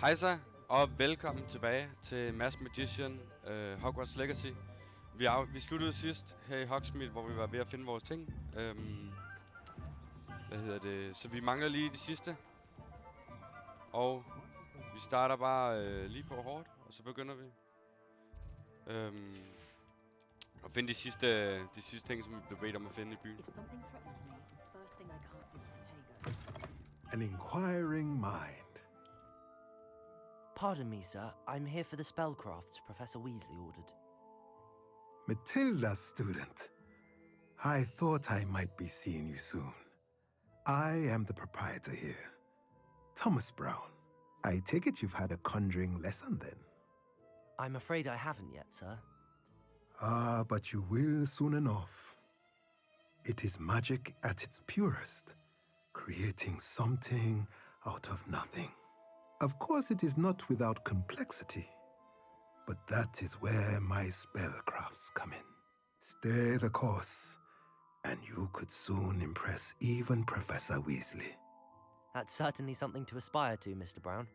Hejsa, og velkommen tilbage til Mass Magician Hogwarts Legacy. Vi sluttede sidst her i Hogsmeade, hvor vi var ved at finde vores ting. Så vi mangler lige det sidste. Og vi starter bare lige på hårdt, og så begynder vi. Og finde de sidste ting, som vi blev bedt om at finde i byen. An inquiring mind. Pardon me, sir. I'm here for the spellcrafts Professor Weasley ordered. Matilda's student. I thought I might be seeing you soon. I am the proprietor here, Thomas Brown. I take it you've had a conjuring lesson then? I'm afraid I haven't yet, sir. Ah, but you will soon enough. It is magic at its purest, creating something out of nothing. Of course, it is not without complexity, but that is where my spellcrafts come in. Stay the course, and you could soon impress even Professor Weasley. That's certainly something to aspire to, Mr. Brown.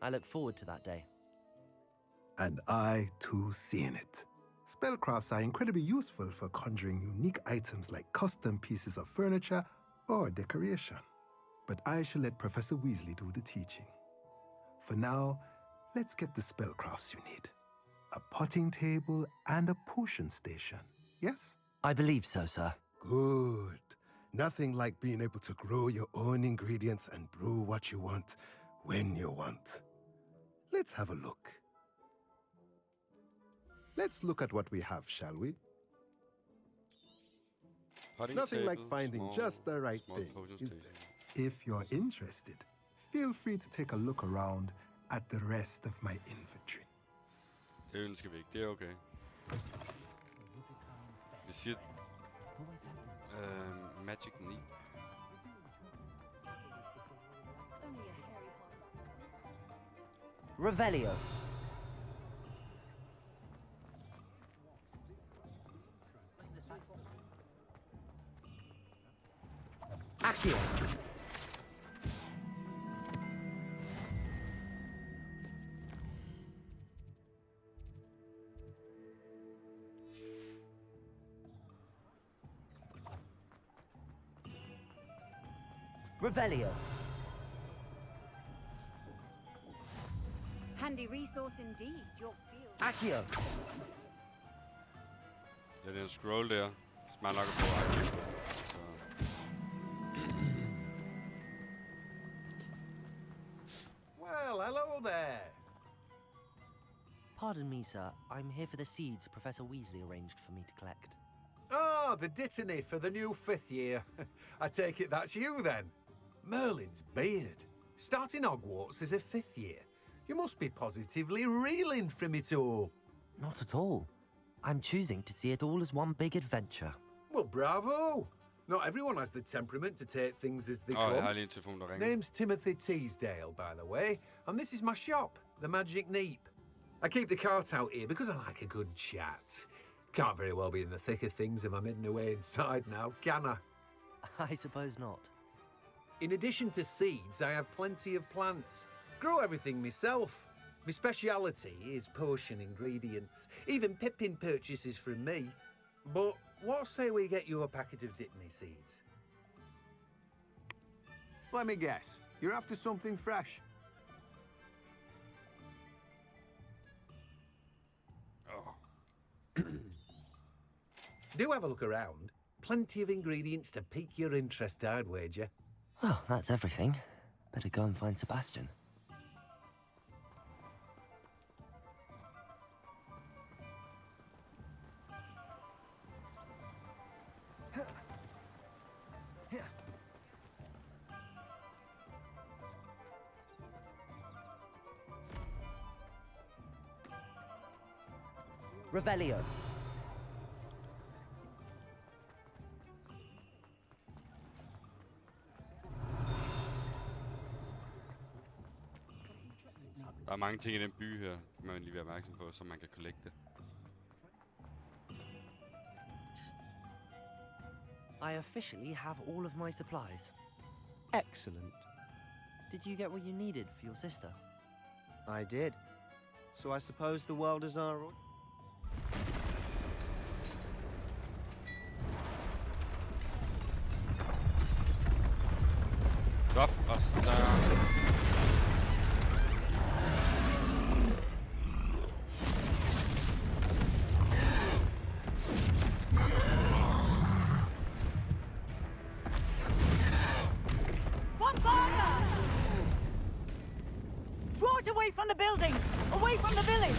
I look forward to that day. And I, too, seeing it. Spellcrafts are incredibly useful for conjuring unique items like custom pieces of furniture or decoration. But I shall let Professor Weasley do the teaching. For now, let's get the spellcrafts you need. A potting table and a potion station, yes? I believe so, sir. Good. Nothing like being able to grow your own ingredients and brew what you want when you want. Let's have a look. Let's look at what we have, shall we? Nothing like finding just the right thing, is there? If you're interested, feel free to take a look around at the rest of my inventory. Det ønsker vi ikke, det er okay. Vi siger... Magic 9. Revelio. Accio. Revelio. Handy resource indeed, your field. Accio. Ja, det er en scroll der. Smart nok at få Accio. Well, hello there. Pardon me, sir. I'm here for the seeds Professor Weasley arranged for me to collect. Oh, the dittany for the new 5th year. I take it that's you then. Merlin's beard. Starting Hogwarts as a 5th year. You must be positively reeling from it all. Not at all. I'm choosing to see it all as one big adventure. Well, bravo. Not everyone has the temperament to take things as they Jeg har come. lige en telefon, der ringer. Name's Timothy Teasdale, by the way, and this is my shop, the Magic Neep. I keep the cart out here because I like a good chat. Can't very well be in the thick of things if I'm hidden away inside now, can I? I suppose not. In addition to seeds, I have plenty of plants. Grow everything myself. My speciality is potion ingredients. Even Pippin purchases from me. But what say we get you a packet of Dittany seeds? Let me guess. You're after something fresh. Oh. Do have a look around. Plenty of ingredients to pique your interest, I'd wager. Well, that's everything. Better go and find Sebastian. Revelio. Der er mange ting i den by her, man lige være opmærksom på, som man kan collecte. I officially have all of my supplies. Excellent. Did you get what you needed for your sister? I did. So I suppose the world is our... Godt, og så der... Draw it away from the buildings! Away from the village!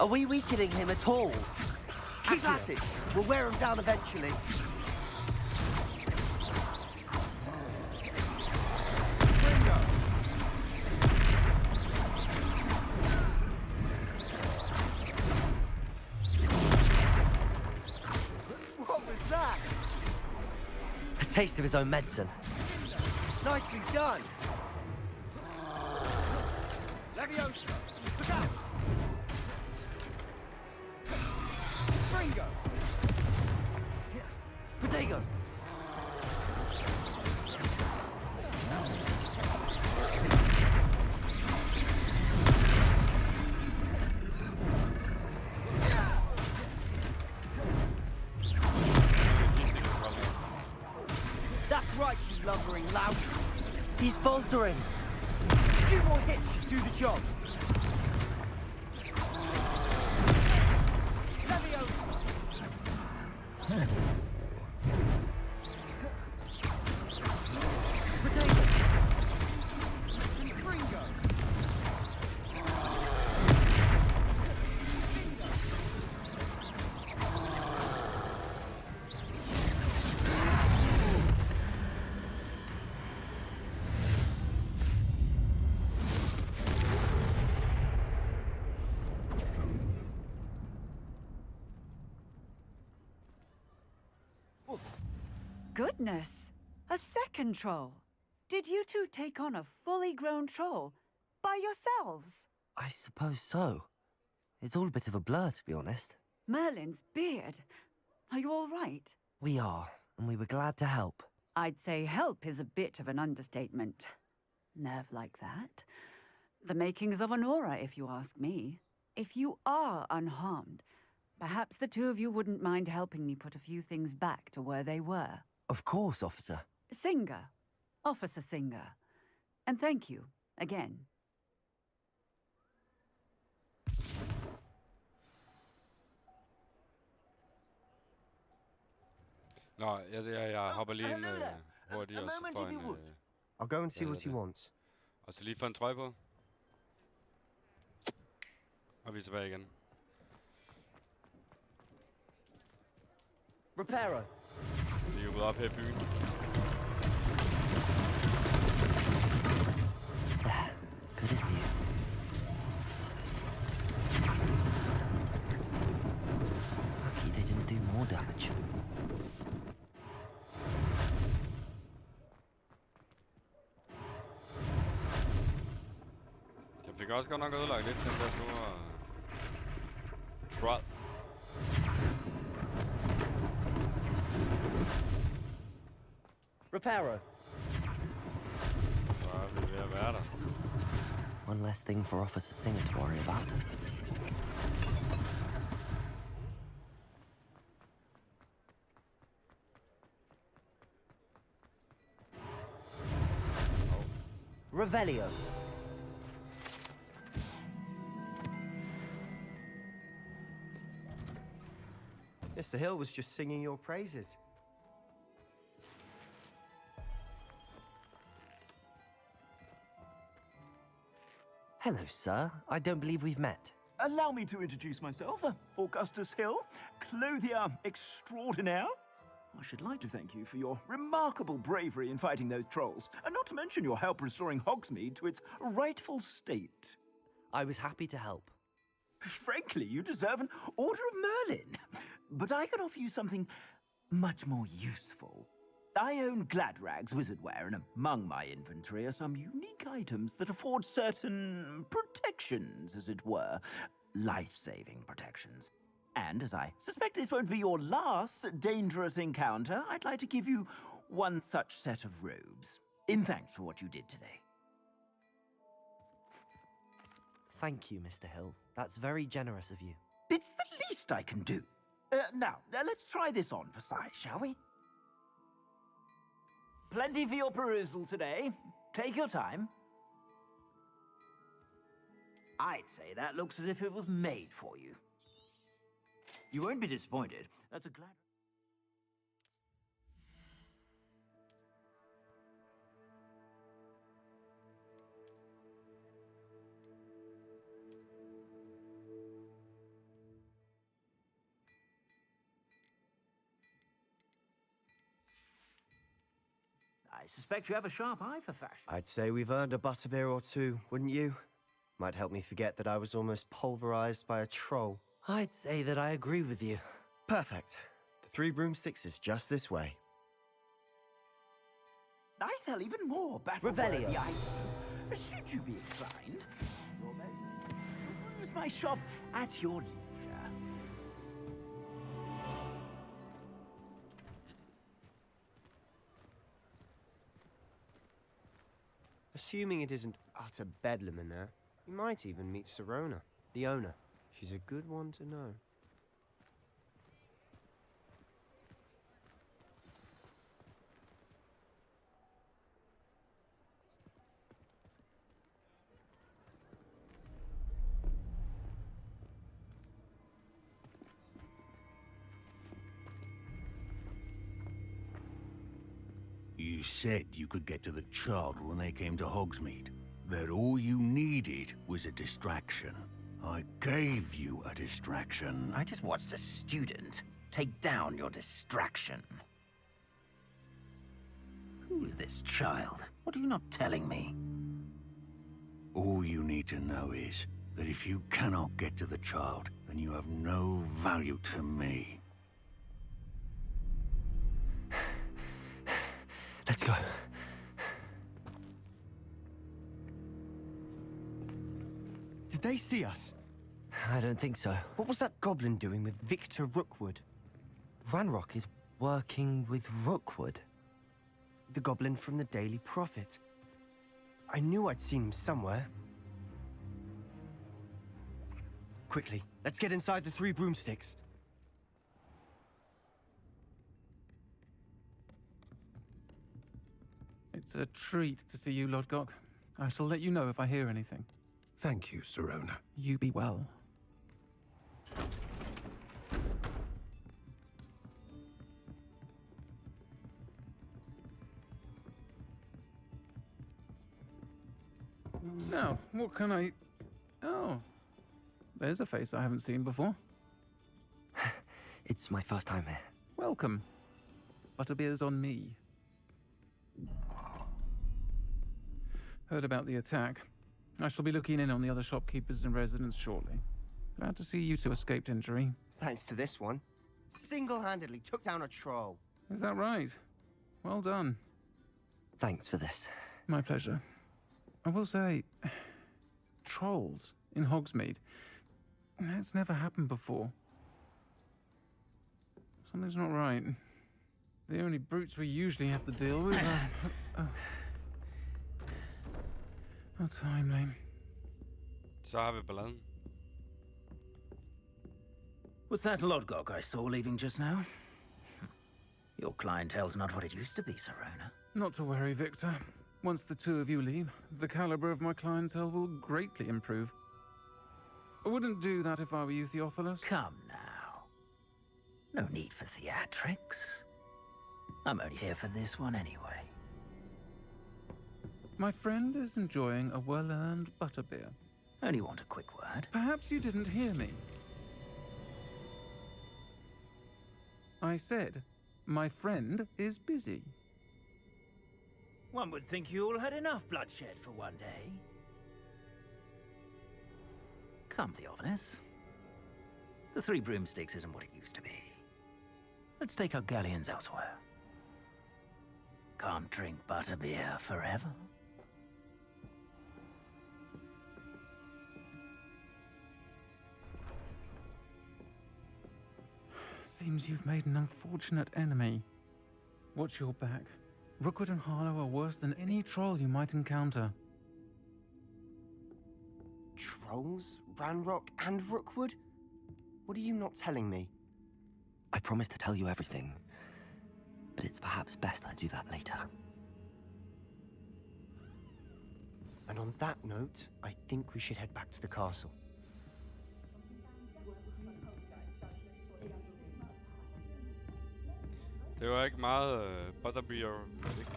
Are we weakening him at all? Keep at it. We'll wear him down eventually. What was that? A taste of his own medicine. Nicely done. Leviosa, look out! Fringo! Protego! That's right, you lumbering lout. He's faltering! A few more hits should do the job. Leviosa! Protego! Fringo! Goodness! A second troll! Did you two take on a fully grown troll by yourselves? I suppose so. It's all a bit of a blur, to be honest. Merlin's beard. Are you all right? We are, and we were glad to help. I'd say help is a bit of an understatement. Nerve like that. The makings of an aura, if you ask me. If you are unharmed, perhaps the two of you wouldn't mind helping me put a few things back to where they were. Of course, officer. Singer. Officer Singer. And thank you, again. Nå, jeg hopper lige ind hurtigt, og så moment, får if en... you would. I'll go and see what he wants. Og så lige få en trøje på. Og vi er tilbage igen. Reparo! Vi er ude op her i byen. Good as new. Lucky they didn't do more damage. Jeg fik også godt nok ødelagt lidt den der store... trold. Reparo! Så er vi ved at være der. One less thing for Officer Singer to worry about. Revelio. Mr. Hill was just singing your praises. Hello, sir. I don't believe we've met. Allow me to introduce myself, Augustus Hill, clothier extraordinaire. I should like to thank you for your remarkable bravery in fighting those trolls, and not to mention your help restoring Hogsmeade to its rightful state. I was happy to help. Frankly, you deserve an Order of Merlin. But I can offer you something much more useful. I own Gladrag's wizardware, and among my inventory are some unique items that afford certain protections, as it were. Life-saving protections. And as I suspect this won't be your last dangerous encounter, I'd like to give you one such set of robes, in thanks for what you did today. Thank you, Mr. Hill. That's very generous of you. It's the least I can do. Now, let's try this on for size, shall we? Plenty for your perusal today. Take your time. I'd say that looks as if it was made for you. You won't be disappointed. That's a glad... I suspect you have a sharp eye for fashion. I'd say we've earned a butterbeer or two, wouldn't you? Might help me forget that I was almost pulverized by a troll. I'd say that I agree with you. Perfect. The 3 broomsticks is just this way. I sell even more Revelio. battle-worthy items. Should you be inclined, use my shop at your leisure. Assuming it isn't utter bedlam in there, you might even meet Sirona, the owner. She's a good one to know. You said you could get to the child when they came to Hogsmeade. That all you needed was a distraction. I gave you a distraction. I just watched a student take down your distraction. Who's this child? What are you not telling me? All you need to know is that if you cannot get to the child, then you have no value to me. Let's go. Did they see us? I don't think so. What was that goblin doing with Victor Rookwood? Ranrok is working with Rookwood. The goblin from the Daily Prophet. I knew I'd seen him somewhere. Quickly, let's get inside the 3 broomsticks. It's a treat to see you, Lodgok. I shall let you know if I hear anything. Thank you, Sirona. You be well. Now, what can I... Oh, there's a face I haven't seen before. It's my first time here. Welcome. Butterbeer's on me. Heard about the attack. I shall be looking in on the other shopkeepers and residents shortly. Glad to see you two escaped injury. Thanks to this one. Single-handedly took down a troll. Is that right? Well done. Thanks for this. My pleasure. I will say, trolls in Hogsmeade. That's never happened before. Something's not right. The only brutes we usually have to deal with are... How timely. Så har vi balladen. Was that Lodgok I saw leaving just now? Your clientele's not what it used to be, Sirona. Not to worry, Victor. Once the 2 of you leave, the caliber of my clientele will greatly improve. I wouldn't do that if I were you, Theophilus. Come now. No need for theatrics. I'm only here for this one anyway. My friend is enjoying a well-earned butterbeer. Only want a quick word. Perhaps you didn't hear me. I said, my friend is busy. One would think you all had enough bloodshed for one day. Come, Theophilus. The Three Broomsticks isn't what it used to be. Let's take our galleons elsewhere. Can't drink butterbeer forever. Seems you've made an unfortunate enemy. Watch your back. Rookwood and Harlow are worse than any troll you might encounter. Trolls? Ranrok and Rookwood? What are you not telling me? I promised to tell you everything, but it's perhaps best I do that later. And on that note, I think we should head back to the castle. Det var ikke meget butterbeer musik.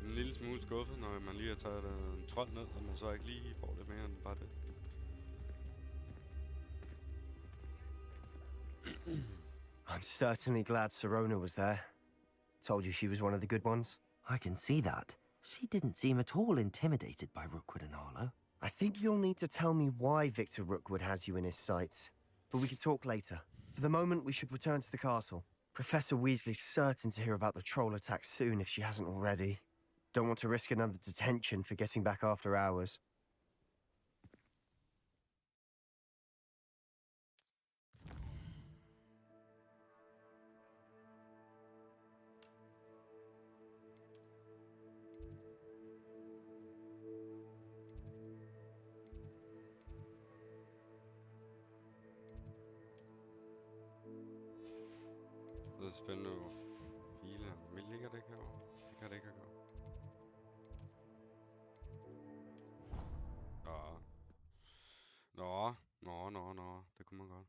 En lille smule skuffet, når man lige har taget en trold ned, og man så ikke lige får det mere end bare det. I'm certainly glad Sirona was there. Told you she was one of the good ones. I can see that. She didn't seem at all intimidated by Rookwood and Harlow. I think you'll need to tell me why Victor Rookwood has you in his sights. But we can talk later. For the moment, we should return to the castle. Professor Weasley's certain to hear about the troll attack soon if she hasn't already. Don't want to risk another detention for getting back after hours. Det er spændende, hvor filer. Men ligger det ikke herovre? Det kan det ikke have gjort. Nå. Det kunne man godt.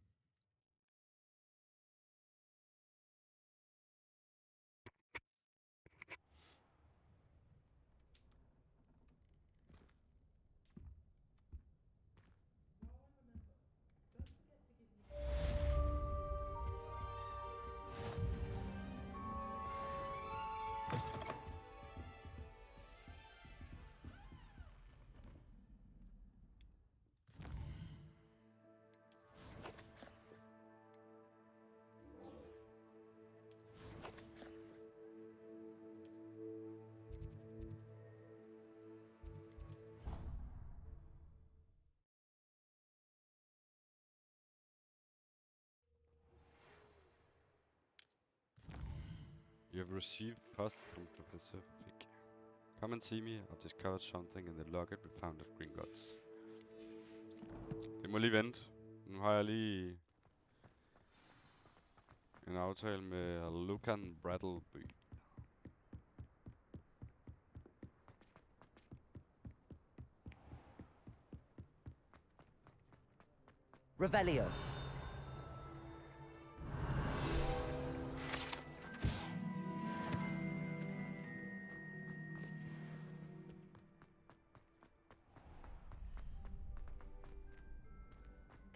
You have received post from Professor Fick. Come and see me. I've discovered something in the locket we found at Gringotts. Det må lige vente. Nu har jeg lige en aftale med Lucan Brattleby. Revelio.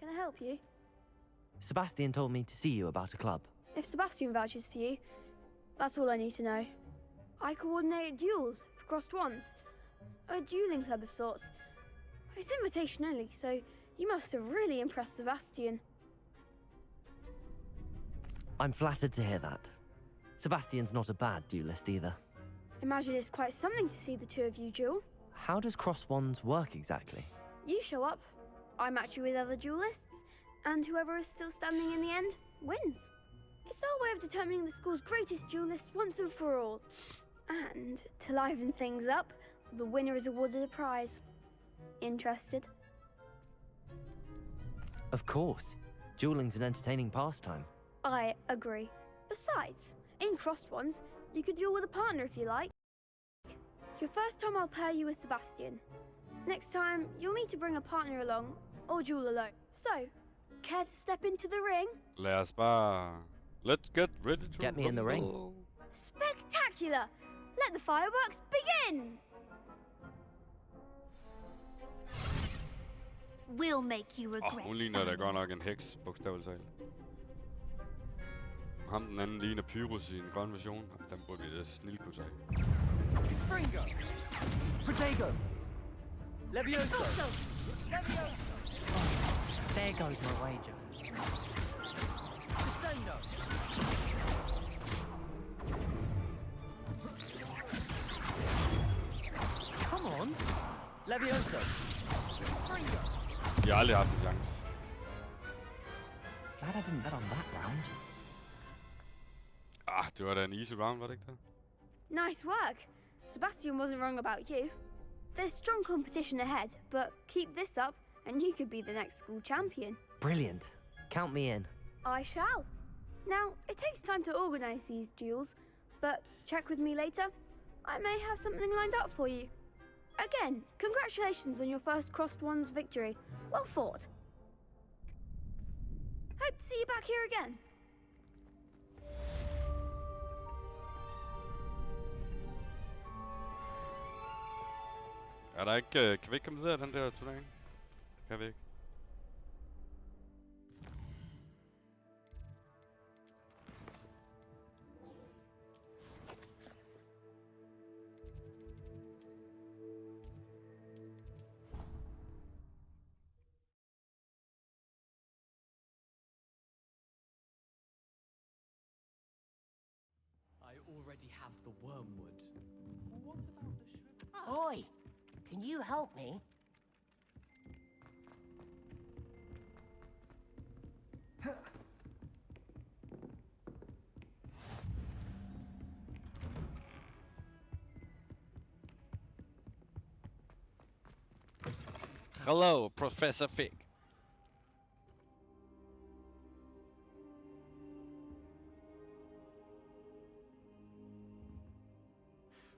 Can I help you? Sebastian told me to see you about a club. If Sebastian vouches for you, that's all I need to know. I coordinate duels for crossed wands. A dueling club of sorts. It's invitation only, so you must have really impressed Sebastian. I'm flattered to hear that. Sebastian's not a bad duelist either. Imagine it's quite something to see the two of you duel. How does cross wands work exactly? You show up, I match you with other duelists, and whoever is still standing in the end wins. It's our way of determining the school's greatest duelist once and for all. And to liven things up, the winner is awarded a prize. Interested? Of course. Dueling's an entertaining pastime. I agree. Besides, in crossed ones, you could duel with a partner if you like. Your first time I'll pair you with Sebastian. Next time, you'll need to bring a partner along, or duel alone. So, care to step into the ring? Lad os bare... Let's get ready to Get me in the ring. Spectacular! Let the fireworks begin! We'll make you regret Hun ligner da godt nok en heks, bogstaveligt talt. Ham den anden ligner Pyrus i en grøn version. Den burde vi da snilt kunne tage. Fringo! Protego! Levioso! There There goes my wager. Descendo! Come on. Levioso. De har aldrig haft en chance. Glad I didn't bet on that round. Ah, det var da en easy round, var det ikke det? Nice work. Sebastian wasn't wrong about you. There's strong competition ahead, but keep this up and you could be the next school champion. Brilliant. Count me in. I shall. Now, it takes time to organise these duels, but check with me later. I may have something lined up for you. Again, congratulations on your first Crossed Ones victory. Well fought. Hope to see you back here again. Er der ikke... kan vi ikke komme videre af den der turnering? Det kan vi ikke. I already have the wormwood. What about the shrimp? Oi! Can you help me? Hello, Professor Fig.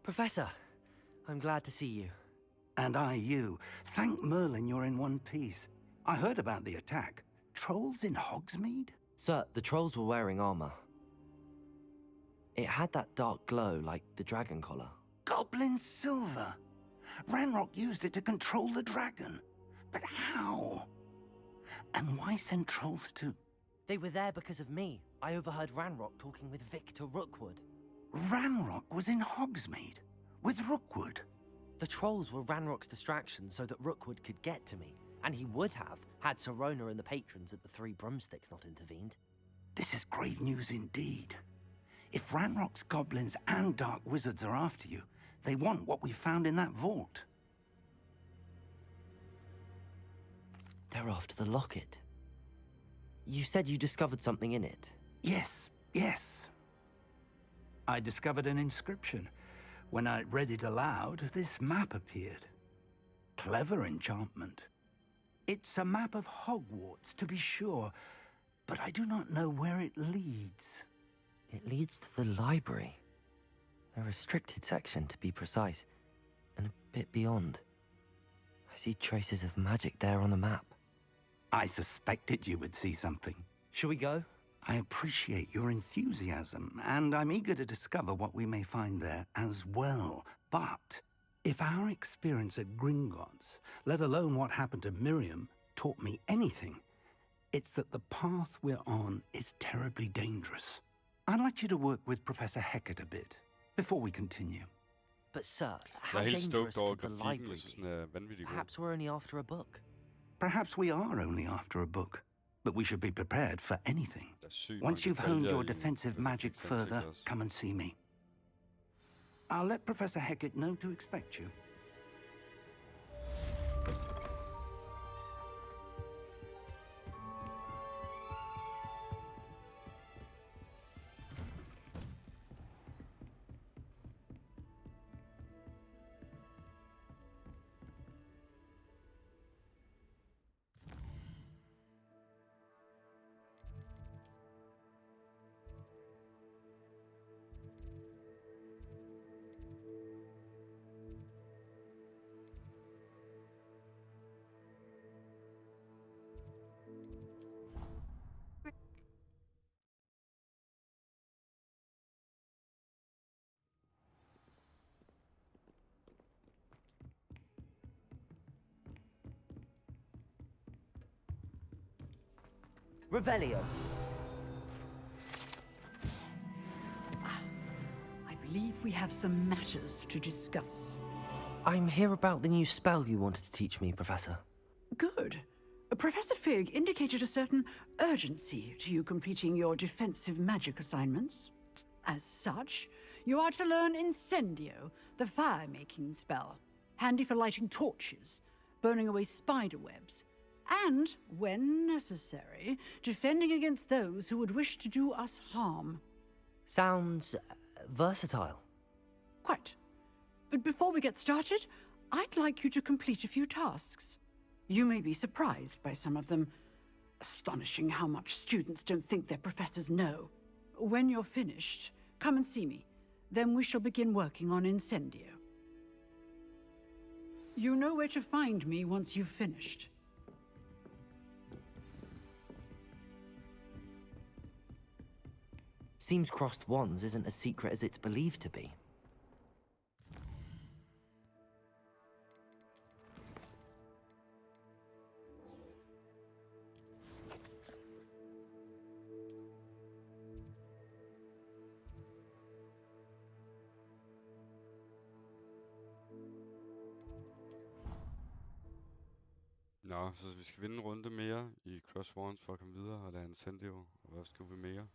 Professor, I'm glad to see you. And I you. Thank Merlin you're in one piece. I heard about the attack. Trolls in Hogsmeade? Sir, the trolls were wearing armor. It had that dark glow like the dragon collar. Goblin silver. Ranrok used it to control the dragon. But how? And why send trolls too? They were there because of me. I overheard Ranrok talking with Victor Rookwood. Ranrok was in Hogsmeade with Rookwood. The trolls were Ranrock's distraction so that Rookwood could get to me, and he would have had Sirona and the patrons at the Three Broomsticks not intervened. This is grave news indeed. If Ranrock's goblins and dark wizards are after you, they want what we found in that vault. They're after the locket. You said you discovered something in it. Yes, yes. I discovered an inscription. When I read it aloud, this map appeared. Clever enchantment. It's a map of Hogwarts, to be sure, but I do not know where it leads. It leads to the library. A restricted section, to be precise, and a bit beyond. I see traces of magic there on the map. I suspected you would see something. Shall we go? I appreciate your enthusiasm, and I'm eager to discover what we may find there as well. But if our experience at Gringotts, let alone what happened to Miriam, taught me anything, it's that the path we're on is terribly dangerous. I'd like you to work with Professor Hecat a bit, before we continue. But sir, how dangerous could the library be? Perhaps we're only after a book. Perhaps we are only after a book. But we should be prepared for anything. Once you've honed your defensive magic further, come and see me. I'll let Professor Hecat know to expect you. Revelio. I believe we have some matters to discuss. I'm here about the new spell you wanted to teach me, Professor. Good. Professor Fig indicated a certain urgency to you completing your defensive magic assignments. As such, you are to learn Incendio, the fire-making spell, handy for lighting torches, burning away spider webs, and, when necessary, defending against those who would wish to do us harm. Sounds versatile. Quite. But before we get started, I'd like you to complete a few tasks. You may be surprised by some of them. Astonishing how much students don't think their professors know. When you're finished, come and see me. Then we shall begin working on Incendio. You know where to find me once you've finished. Seems crossed wands isn't as secret as it's believed to be. Nå, så vi skal vinde en runde mere i Cross Wands for at komme videre og lade Incendio. Og hvad skal vi mere?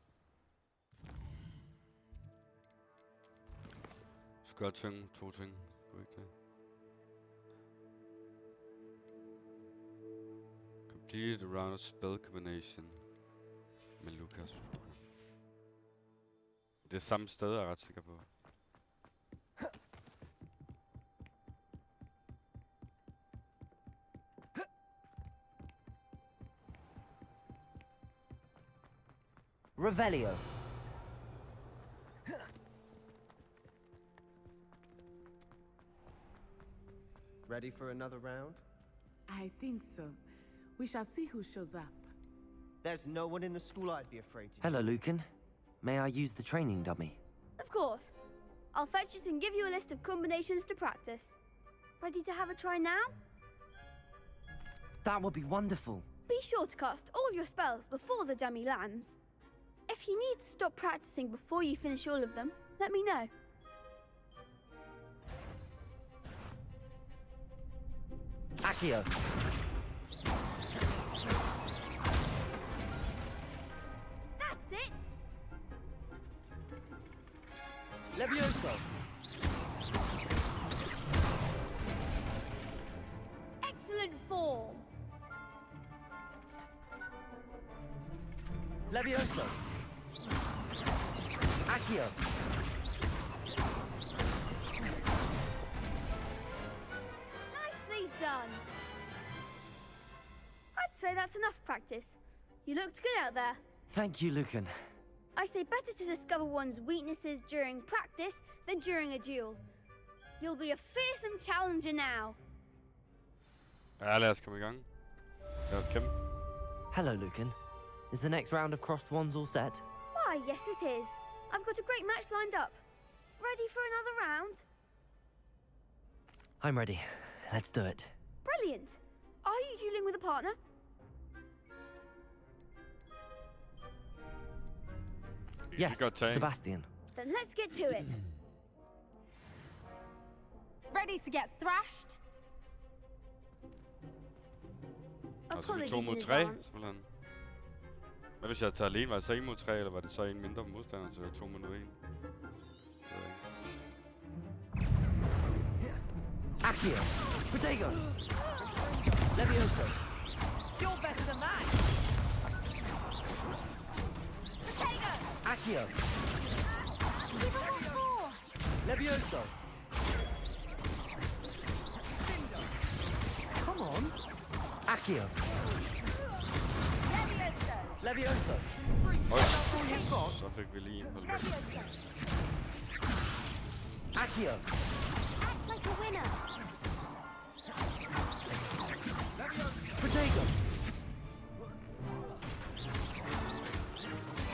Vi skal gøre to ting. Skal vi ikke det? Complete a round of spell combination med Lukas. Det er samme sted, jeg er ret sikker på. Revelio. Ready for another round? I think so. We shall see who shows up. There's no one in the school I'd be afraid to. Hello, Lucan. May I use the training dummy? Of course. I'll fetch it and give you a list of combinations to practice. Ready to have a try now? That would be wonderful. Be sure to cast all your spells before the dummy lands. If you need to stop practicing before you finish all of them, let me know. Accio. That's it! Levioso. Excellent form! Levioso. Accio. Nicely done! I'd say that's enough practice. You looked good out there. Thank you, Lucan. I say better to discover one's weaknesses during practice than during a duel. You'll be a fearsome challenger now. Ja, lad os komme i gang. Lad os kæmpe. Hello, Lucan. Is the next round of crossed wands all set? Why, yes it is. I've got a great match lined up. Ready for another round? I'm ready. Let's do it. Brilliant. Are you dueling with a partner? Yes, Sebastian. Then let's get to it. Ready to get thrashed? Altså vi 2 mod 3, simpelthen. Hvad hvis jeg tager alene? Var det så 1 mod 3, eller var det så en mindre modstander, så det er 2 mod 1? Accio. Protego. Levioso. You're better than that. Protego. Accio. Levioso. Come on. Accio. Levioso. Så fik vi lige en på det. Accio. Act like a winner. Protego.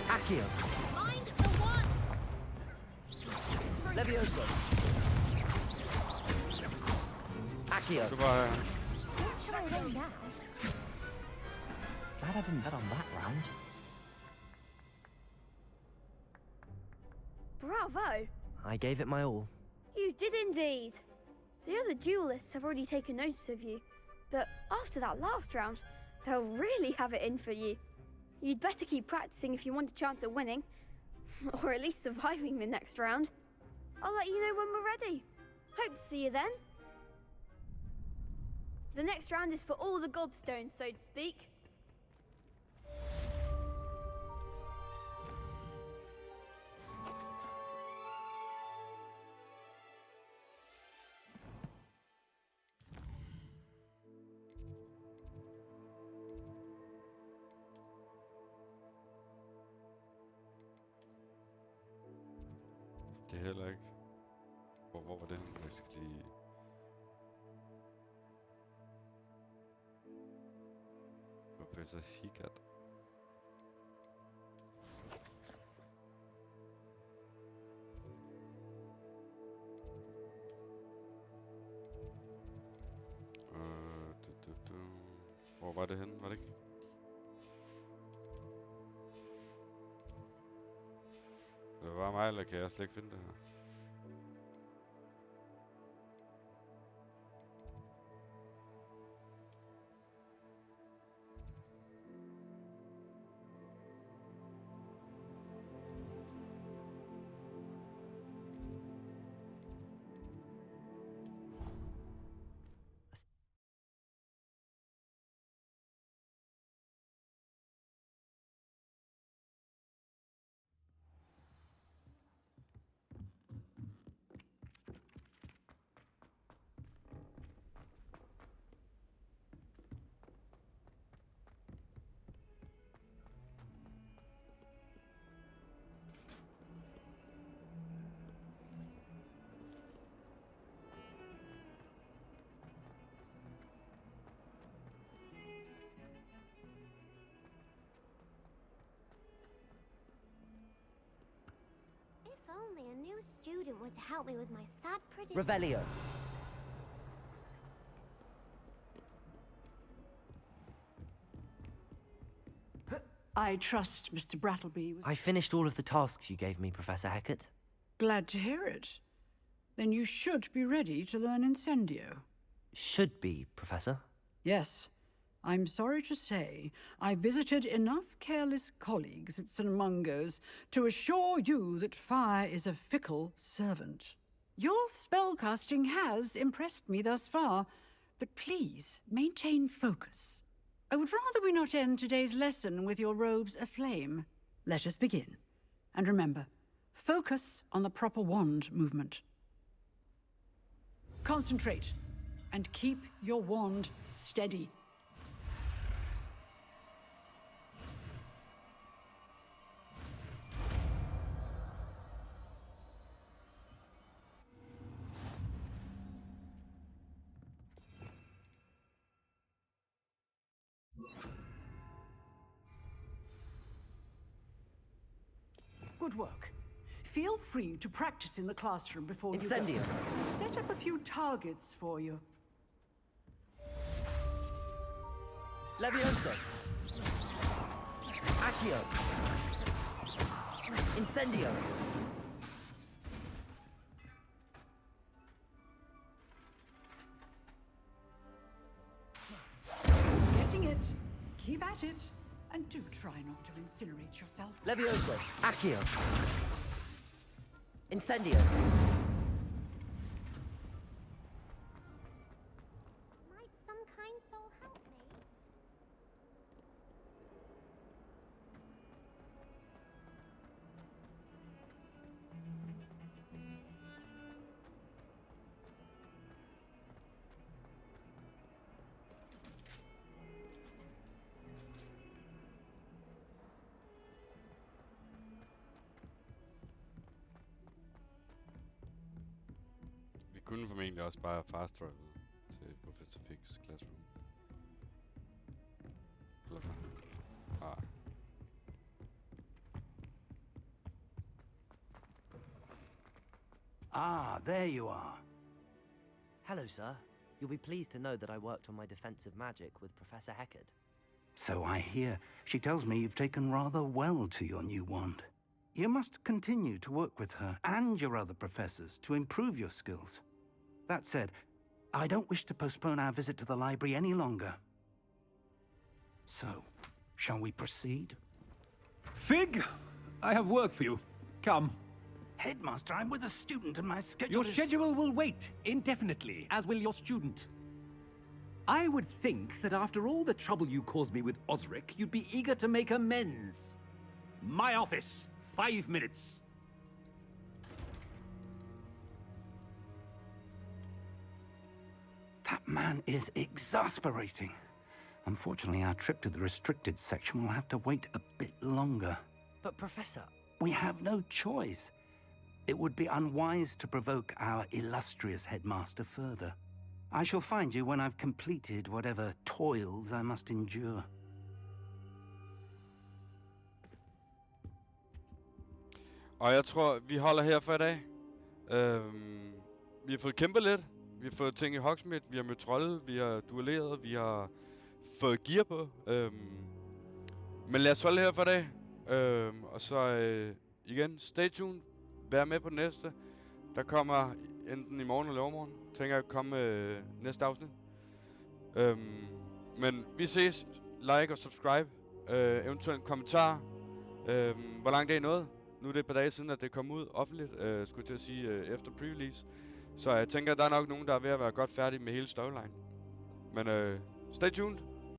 Accio. Find the one. Levioso. Accio. Goodbye. Don't try them now. Glad I didn't bet on that round. Bravo. I gave it my all. You did indeed. The other duelists have already taken notice of you. But after that last round, They'll really have it in for you. You'd better keep practicing if you want a chance at winning. Or at least surviving the next round. I'll let you know when we're ready. Hope to see you then. The next round is for all the gobstones, so to speak. Det er heller ikke. Hvor var det henne? Jeg skal lige... Professor Higgert. Hvor var det henne? Var det ikke? Det var mig, eller kan jeg slet ikke finde det her? If only a new student were to help me with my sad prediction. Revelio. I trust Mr. Brattleby was... I finished all of the tasks you gave me, Professor Hecat. Glad to hear it. Then you should be ready to learn Incendio. Should be, Professor. Yes. I'm sorry to say, I visited enough careless colleagues at St. Mungo's to assure you that fire is a fickle servant. Your spellcasting has impressed me thus far, but please maintain focus. I would rather we not end today's lesson with your robes aflame. Let us begin. And remember, focus on the proper wand movement. Concentrate, and keep your wand steady. Good work. Feel free to practice in the classroom before Incendio. you go. I've set up a few targets for you. Levioso. Accio. Incendio. Getting it. Keep at it. And do try not to incinerate yourself. Levioso. Accio. Incendio. Might some kind soul help me? Vi kunne formentlig også bare fast travel til Professor Fig's classroom. Eller hvad? Ah. Ah, there you are. Hello, sir. You'll be pleased to know that I worked on my defensive magic with Professor Hecat. So I hear. She tells me you've taken rather well to your new wand. You must continue to work with her and your other professors to improve your skills. That said, I don't wish to postpone our visit to the library any longer. So, shall we proceed? Fig, I have work for you. Come. Headmaster, I'm with a student and my schedule Your is... schedule will wait indefinitely, as will your student. I would think that after all the trouble you caused me with Osric, you'd be eager to make amends. My office, 5 minutes. That man is exasperating. Unfortunately, our trip to the restricted section will have to wait a bit longer. But Professor... We have no choice. It would be unwise to provoke our illustrious headmaster further. I shall find you when I've completed whatever toils I must endure. Og jeg tror, vi holder her for i dag. Vi har fået kæmpet lidt. Vi har fået ting i Hogsmeade. Vi har mødt trolde. Vi har duelleret. Vi har fået gear på. Men lad os holde her for i dag. Og så igen, stay tuned. Vær med på næste. Der kommer enten i morgen eller overmorgen. Tænker jeg komme næste afsnit. Men vi ses. Like og subscribe. Eventuelt kommentar. Hvor langt det er nået. Nu er det et par dage siden, at det kom ud offentligt. Skulle jeg til at sige efter pre-release. Så jeg tænker, at der er nok nogen, der er ved at være godt færdige med hele storyline. Men stay tuned.